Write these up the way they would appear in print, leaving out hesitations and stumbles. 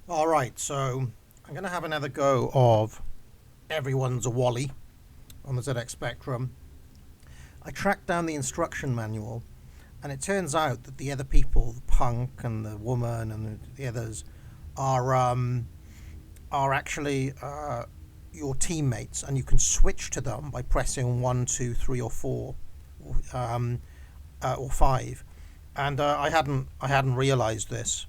All right, so I'm going to have another go of Everyone's a Wally on the ZX Spectrum. I tracked down the instruction manual, and it turns out that the other people, the punk and the woman and the others, are actually your teammates, and you can switch to them by pressing one, two, three, or four, um, or five. And I hadn't realised this.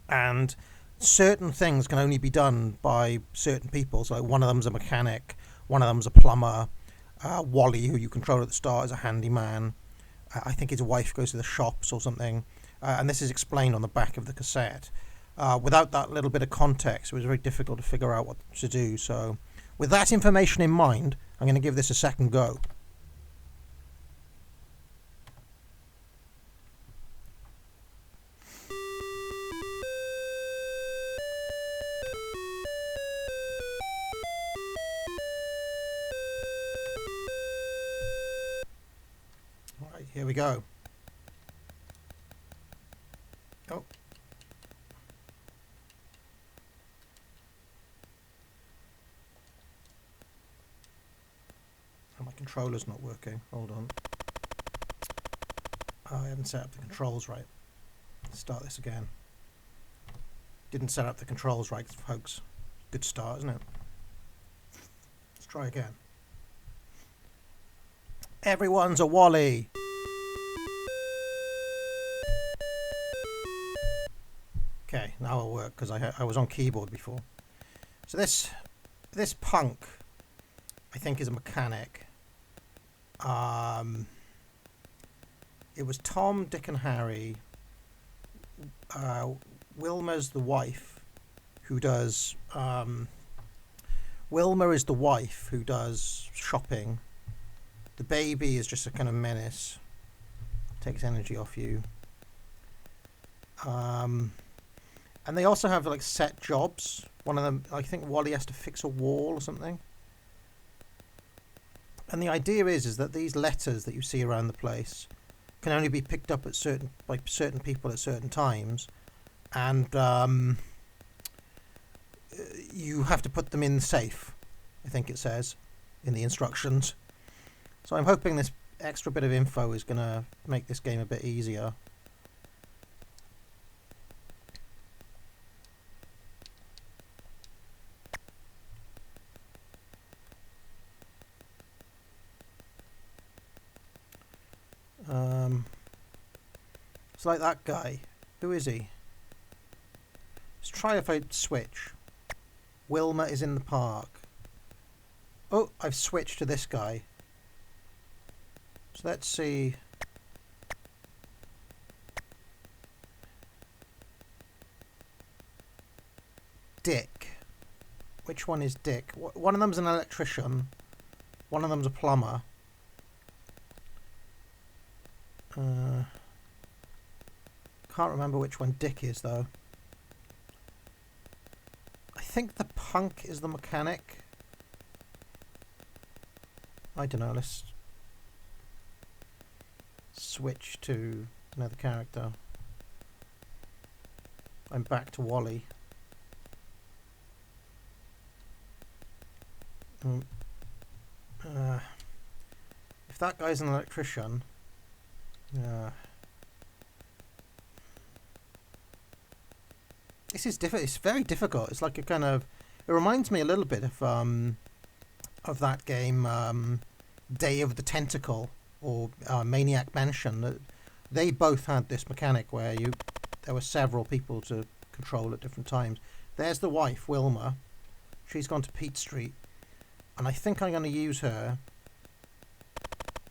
And certain things can only be done by certain people. So one of them's a mechanic, one of them's a plumber. Wally, who you control at the start, is a handyman. I think his wife goes to the shops or something. And this is explained on the back of the cassette. Without that little bit of context, it was very difficult to figure out what to do. So, with that information in mind, I'm going to give this a second go. All right, here we go. Oh, my controller's not working. Hold on. Oh, I haven't set up the controls right. Let's start this again. Didn't set up the controls right, folks. Good start, isn't it? Let's try again. Everyone's a Wally. Okay, now it'll work because I was on keyboard before. So this punk, I think, is a mechanic. Um, it was Tom, Dick, and Harry. Uh, Wilma's the wife, who does. Wilma is the wife who does shopping. The baby is just a kind of menace. Takes energy off you. And they also have like set jobs. One of them, I think Wally has to fix a wall or something. And the idea is that these letters that you see around the place can only be picked up at certain by certain people at certain times, and you have to put them in the safe. I think it says in the instructions. So I'm hoping this extra bit of info is going to make this game a bit easier. It's like that guy. Who is he? Let's try if I switch. Wilma is in the park. Oh, I've switched to this guy. So let's see. Dick. Which one is Dick? One of them's an electrician. One of them's a plumber. Can't remember which one Dick is, though. I think the punk is the mechanic. I don't know, let's switch to another character. I'm back to Wally. If that guy's an electrician, this is difficult. It's very difficult. It's like a kind of. It reminds me a little bit of that game, Day of the Tentacle or Maniac Mansion. They both had this mechanic where there were several people to control at different times. There's the wife, Wilma. She's gone to Pete Street, and I think I'm going to use her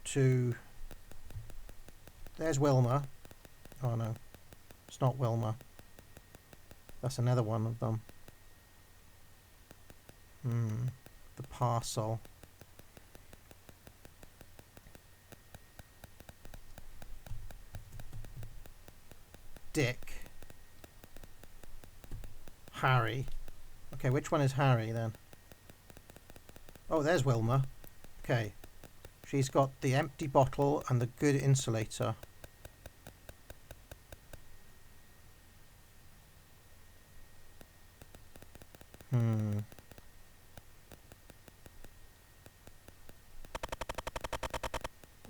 to. There's Wilma. Oh no, it's not Wilma. That's another one of them. The parcel. Dick. Harry. Okay, which one is Harry then? Oh, there's Wilma. Okay. She's got the empty bottle and the good insulator. Hmm.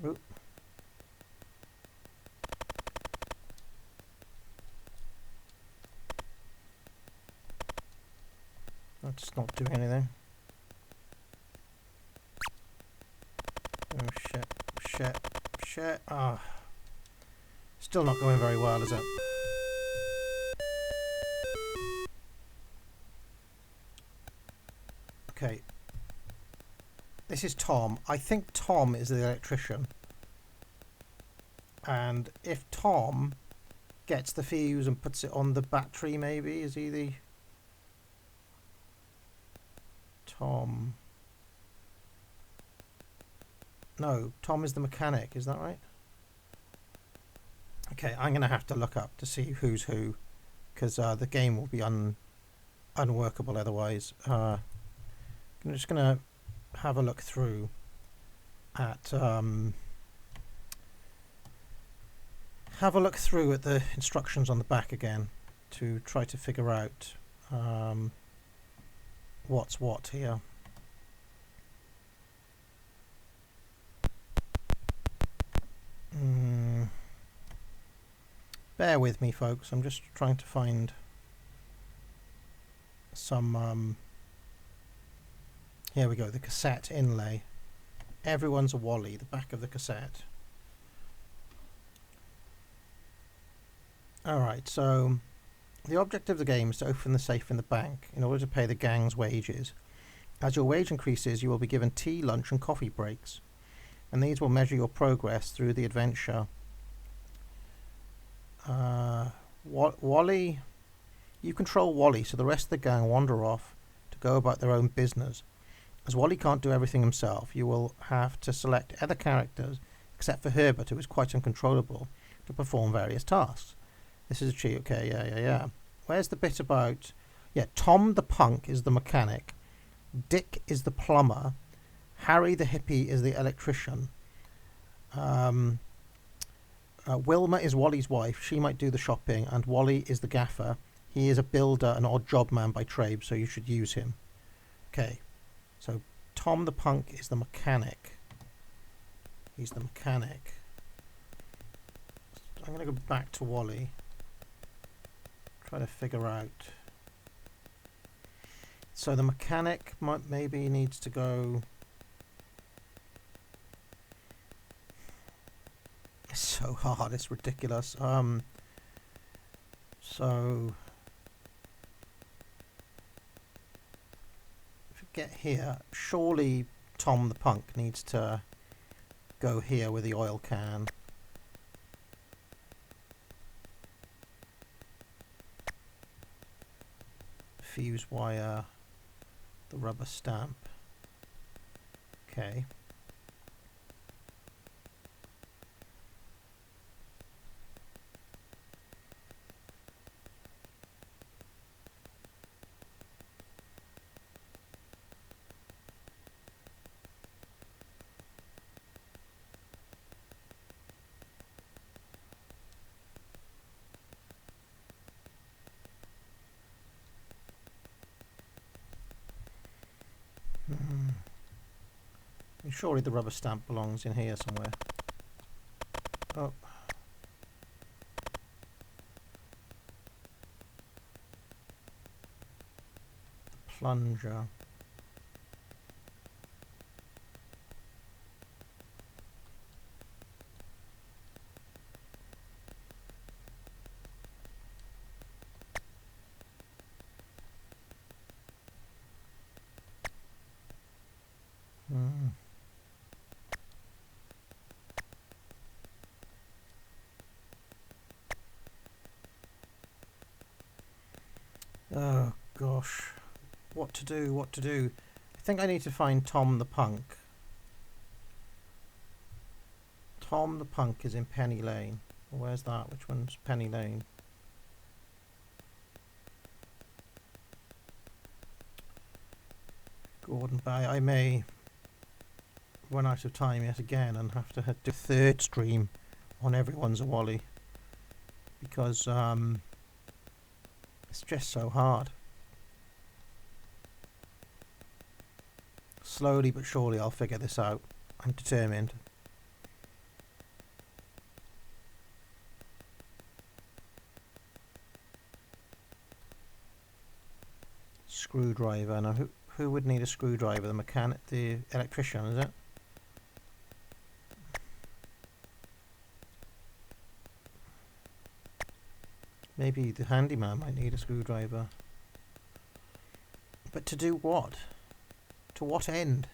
Oop. That's not doing anything. Oh shit, shit, shit. Ah. Still not going very well, is it? Okay. This is Tom. I think Tom is the electrician. And if Tom gets the fuse and puts it on the battery, maybe, is he the... Tom... No, Tom is the mechanic, is that right? Okay, I'm going to have to look up to see who's who, because the game will be unworkable otherwise. I'm just going to have a look through at the instructions on the back again to try to figure out what's what here. Bear with me, folks. I'm just trying to find some... Here we go, the cassette inlay. Everyone's a Wally, the back of the cassette. Alright, so the object of the game is to open the safe in the bank in order to pay the gang's wages. As your wage increases, you will be given tea, lunch and coffee breaks, and these will measure your progress through the adventure. Wally, you control Wally, so the rest of the gang wander off to go about their own business. As Wally can't do everything himself, you will have to select other characters, except for Herbert, who is quite uncontrollable, to perform various tasks. This is a cheat. Okay, yeah. Where's the bit about... Yeah, Tom the punk is the mechanic. Dick is the plumber. Harry the hippie is the electrician. Wilma is Wally's wife. She might do the shopping. And Wally is the gaffer. He is a builder, an odd job man by trade, so you should use him. Okay. So Tom the punk is the mechanic. He's the mechanic. I'm going to go back to Wally. Try to figure out. So the mechanic maybe needs to go... It's so hard, it's ridiculous. So... Get here, surely Tom the punk needs to go here with the oil can. Fuse wire, the rubber stamp. Okay. Surely the rubber stamp belongs in here somewhere. Oh. The plunger. Oh gosh, what to do? I think I need to find Tom the punk. Tom the punk is in Penny Lane. Where's that? Which one's Penny Lane? Gordon Bay. I may run out of time yet again and have to do a third stream on Everyone's a Wally, because it's just so hard. Slowly but surely I'll figure this out. I'm determined. Screwdriver. Now who would need a screwdriver? The electrician, is it? Maybe the handyman might need a screwdriver. But to do what? To what end?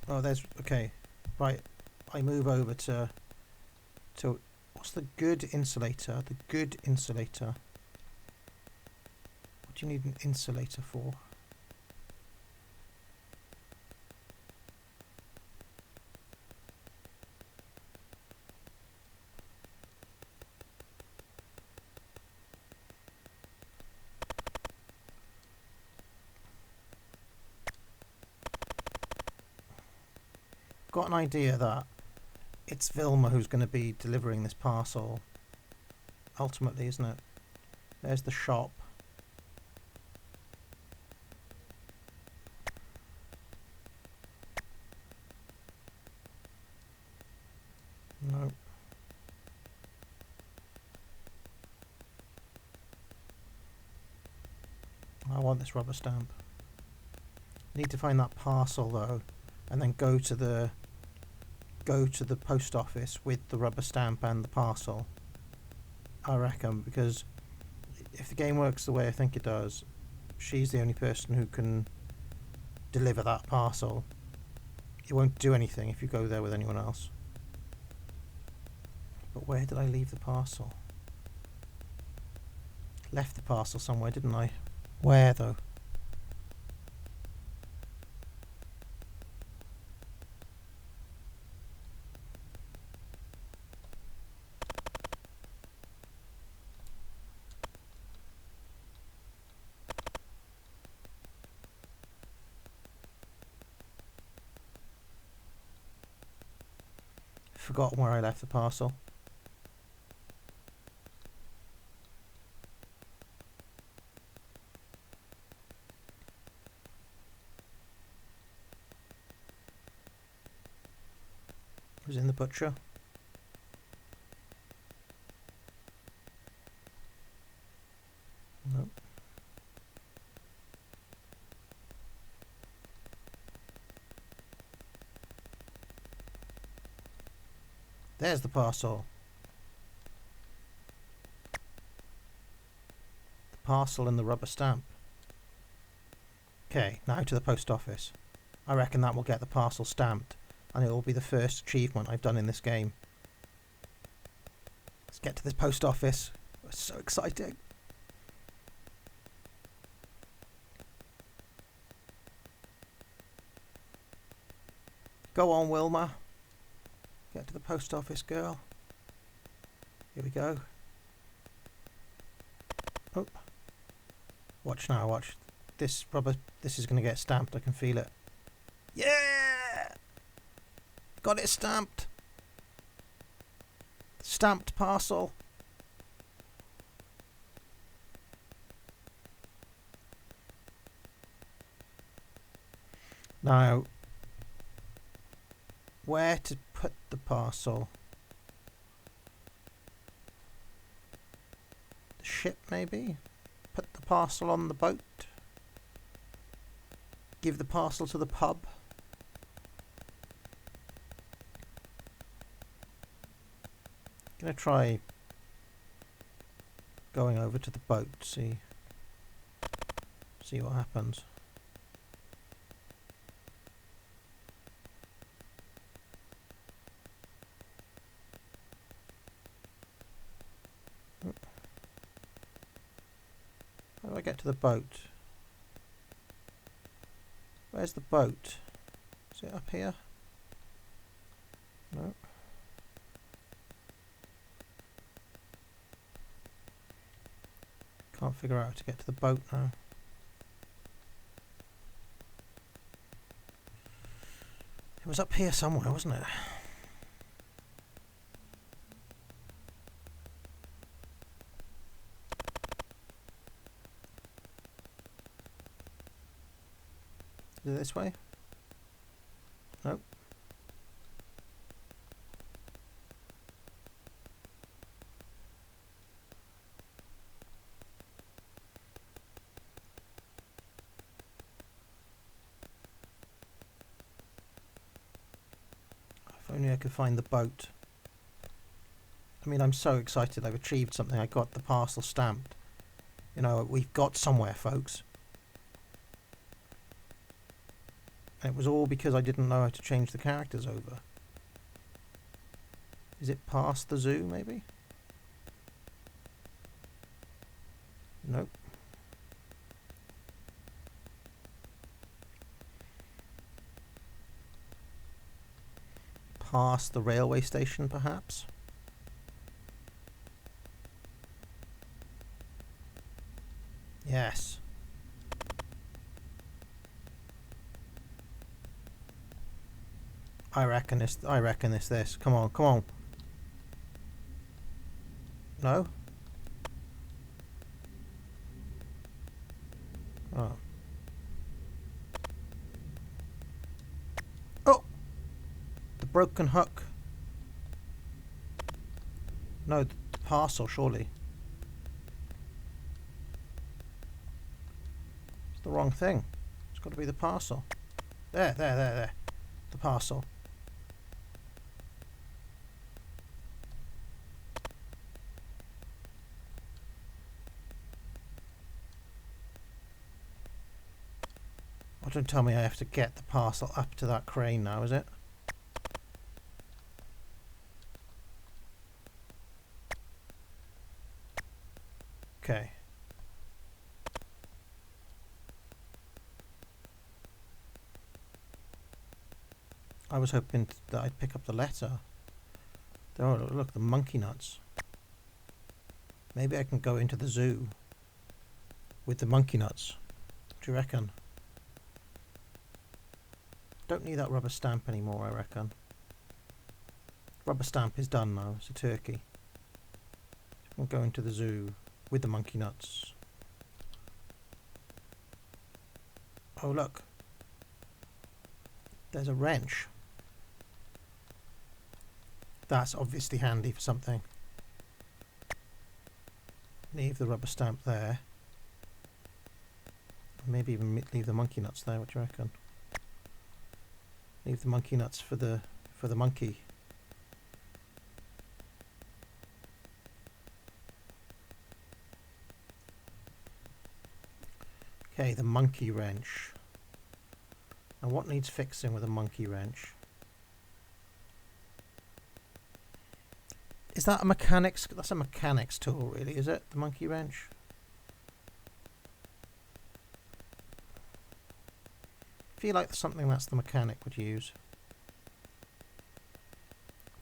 Oh, there's... Okay. Right. I move over to... What's the good insulator? The good insulator. What do you need an insulator for? Got an idea that it's Vilma who's going to be delivering this parcel ultimately, isn't it? There's the shop. No. I want this rubber stamp. Need to find that parcel though, and then go to the post office with the rubber stamp and the parcel. I reckon, because if the game works the way I think it does, she's the only person who can deliver that parcel. It won't do anything if you go there with anyone else. But where did I leave the parcel? Left the parcel somewhere, didn't I? Where though? Forgotten where I left the parcel. It was in the butcher. Nope. There's the parcel. The parcel and the rubber stamp. Okay, now to the post office. I reckon that will get the parcel stamped, and it will be the first achievement I've done in this game. Let's get to this post office. It's so exciting. Go on, Wilma. Get to the post office, girl. Here we go. Oh. Watch now, watch. This is going to get stamped. I can feel it. Yeah! Got it stamped. Stamped parcel. Now, where to put the parcel? The ship, maybe? Put the parcel on the boat? Give the parcel to the pub? Gonna try going over to the boat, see what happens. How do I get to the boat? Where's the boat? Is it up here? No. Can't figure out how to get to the boat now. It was up here somewhere, wasn't it? Is it this way? Nope. If only I could find the boat. I mean, I'm so excited. I've achieved something. I got the parcel stamped. You know, we've got somewhere, folks. And it was all because I didn't know how to change the characters over. Is it past the zoo, maybe? Nope. Past the railway station, perhaps? Yes. I reckon this. Come on, come on. No? Oh. Oh! The broken hook. No, the parcel, surely. It's the wrong thing. It's got to be the parcel. There. The parcel. Oh, don't tell me I have to get the parcel up to that crane now, is it? Okay. I was hoping that I'd pick up the letter. Oh, look, the monkey nuts. Maybe I can go into the zoo with the monkey nuts. What do you reckon? Don't need that rubber stamp anymore, I reckon. Rubber stamp is done now. It's a turkey. We'll go into the zoo with the monkey nuts. Oh, look. There's a wrench. That's obviously handy for something. Leave the rubber stamp there. Maybe even leave the monkey nuts there. What do you reckon? Leave the monkey nuts for the monkey. Okay, the monkey wrench. And what needs fixing with a monkey wrench? Is that a mechanics? That's a mechanics tool, really, is it? The monkey wrench? I feel like something that's the mechanic would use.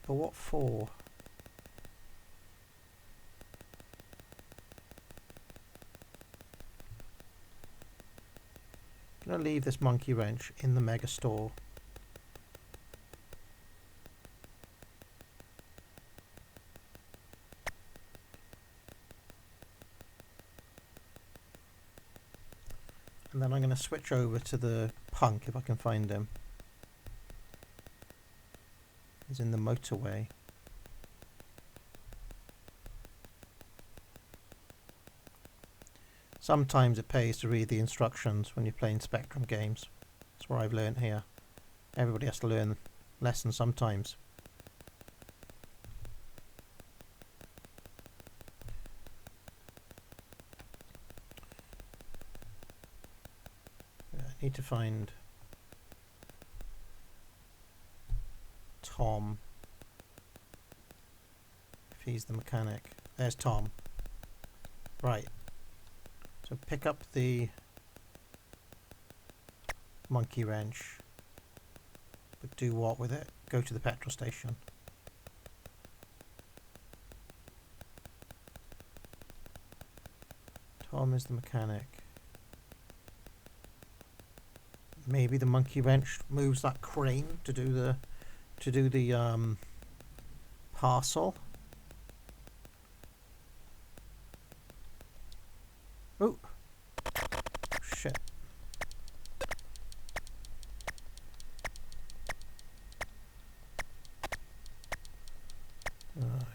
But what for? I'm going to leave this monkey wrench in the mega store. And then I'm going to switch over to the punk if I can find him. He's in the motorway. Sometimes it pays to read the instructions when you're playing Spectrum games. That's what I've learned here. Everybody has to learn lessons sometimes. I need to find Tom. If he's the mechanic. There's Tom. Right. So pick up the monkey wrench. But do what with it? Go to the petrol station. Tom is the mechanic. Maybe the monkey wrench moves that crane to do the parcel. Oh shit!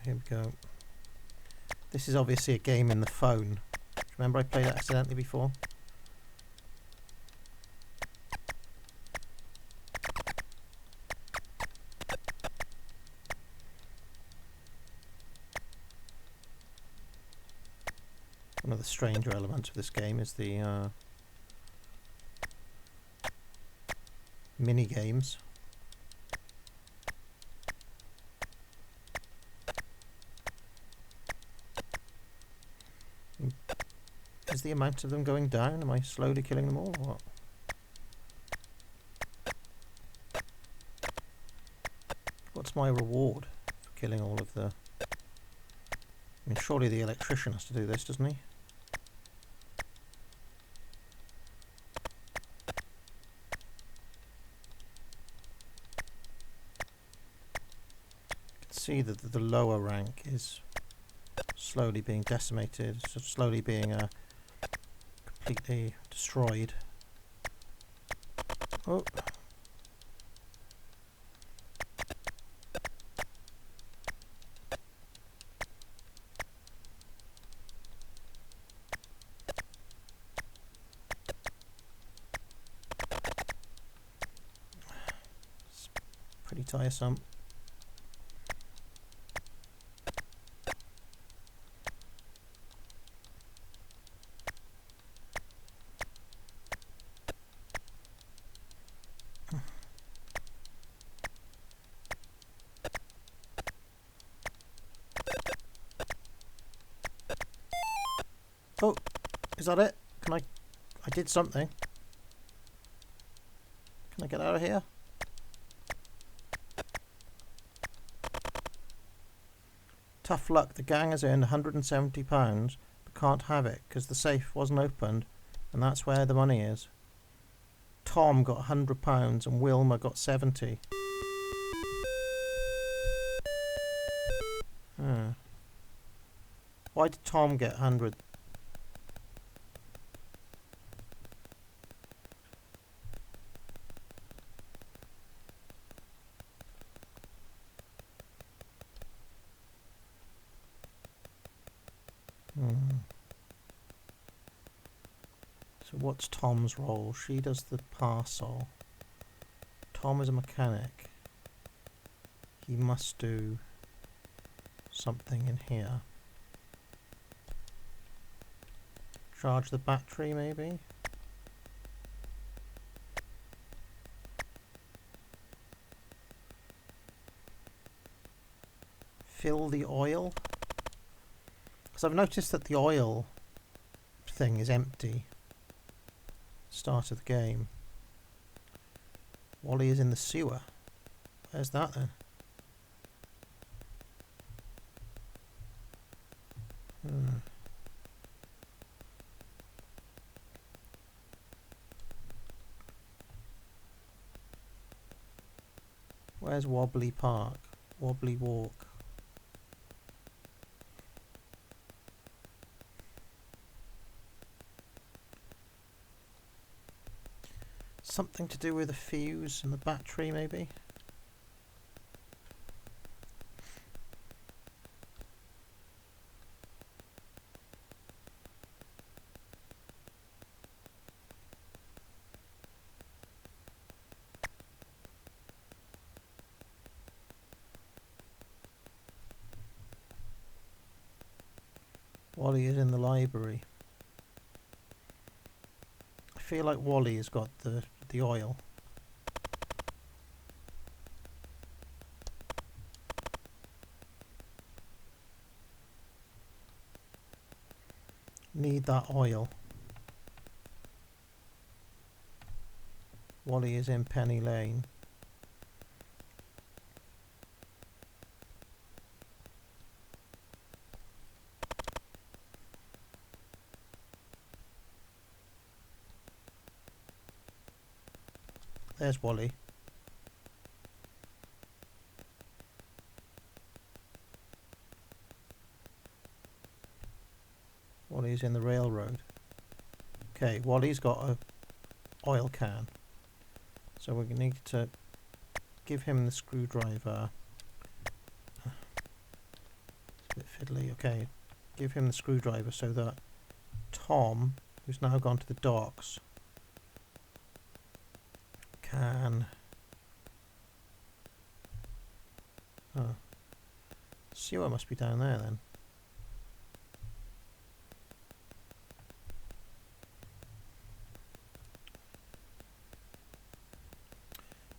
here we go. This is obviously a game in the phone. Remember I played it accidentally before? One of the stranger elements of this game is the mini games. Is the amount of them going down? Am I slowly killing them all or what? What's my reward for killing all of the... I mean, surely the electrician has to do this, doesn't he? You can see that the lower rank is slowly being decimated, slowly being completely destroyed. Oh. It's pretty tiresome. Oh, is that it? Can I did something. Can I get out of here? Tough luck, the gang has earned £170 but can't have it because the safe wasn't opened and that's where the money is. Tom got £100 and Wilma got 70. Why did Tom get 100? So what's Tom's role? She does the parcel. Tom is a mechanic. He must do something in here. Charge the battery, maybe? Fill the oil? Because I've noticed that the oil thing is empty. Start of the game. Wally is in the sewer. Where's that then? Where's Wobbly Park? Wobbly Walk. Something to do with the fuse and the battery, maybe? Wally is in the library. I feel like Wally has got the oil. Need that oil. Wally is in Penny Lane. There's Wally. Wally's in the railroad. Okay, Wally's got a oil can. So we need to give him the screwdriver. Tiddly. Okay, give him the screwdriver so that Tom, who's now gone to the docks, can... Oh. Sewer must be down there then.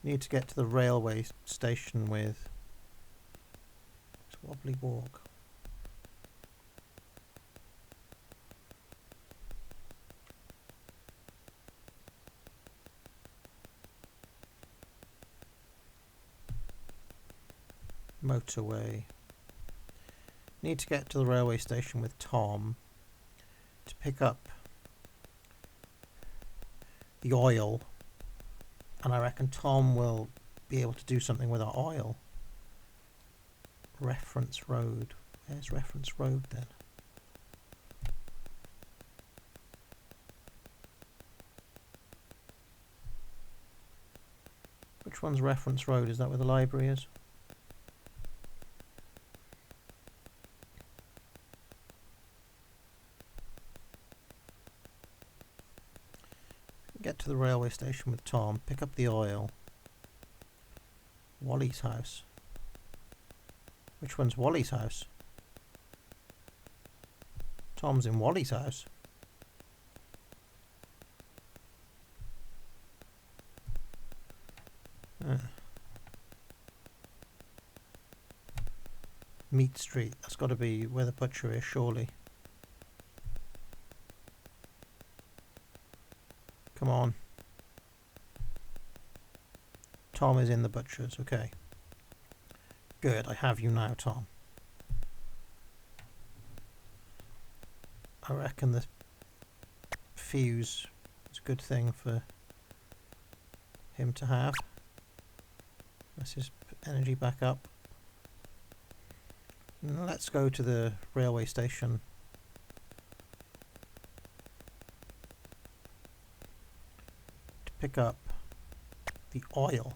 Need to get to the railway station with wobbly walk. Motorway. Need to get to the railway station with Tom to pick up the oil, and I reckon Tom will be able to do something with our oil. Reference road. Where's reference road then? Which one's reference road? Is that where the library is? Get to the railway station with Tom, pick up the oil. Wally's house. Which one's Wally's house? Tom's in Wally's house. Meat Street. That's got to be where the butcher is, surely. Come on. Tom is in the butcher's, okay. Good, I have you now, Tom. I reckon the fuse is a good thing for him to have. Let's just put energy back up. Now let's go to the railway station. To pick up the oil.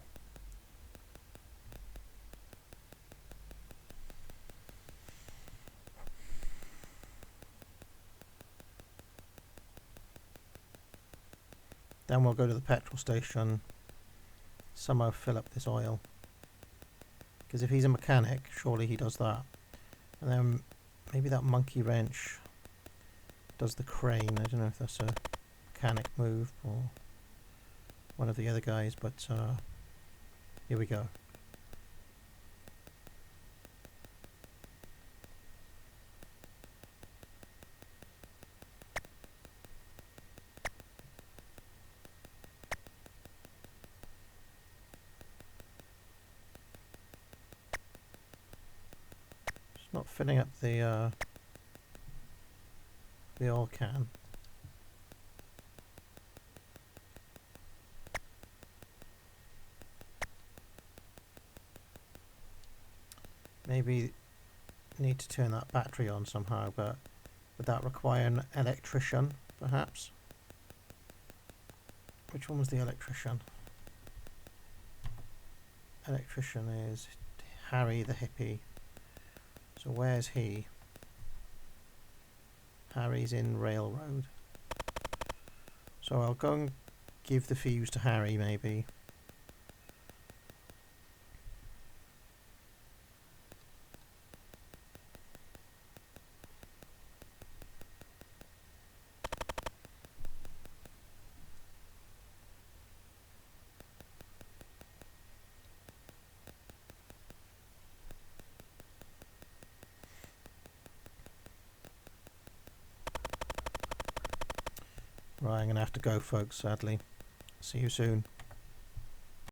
Then we'll go to the petrol station, somehow fill up this oil. Because if he's a mechanic, surely he does that. And then maybe that monkey wrench does the crane. I don't know if that's a mechanic move or one of the other guys, but here we go. Not filling up the oil can. Maybe need to turn that battery on somehow, but would that require an electrician, perhaps? Which one was the electrician? Electrician is Harry the hippie. So where's he? Harry's in Railroad. So I'll go and give the fuse to Harry, maybe. Right, I'm going to have to go, folks, sadly. See you soon.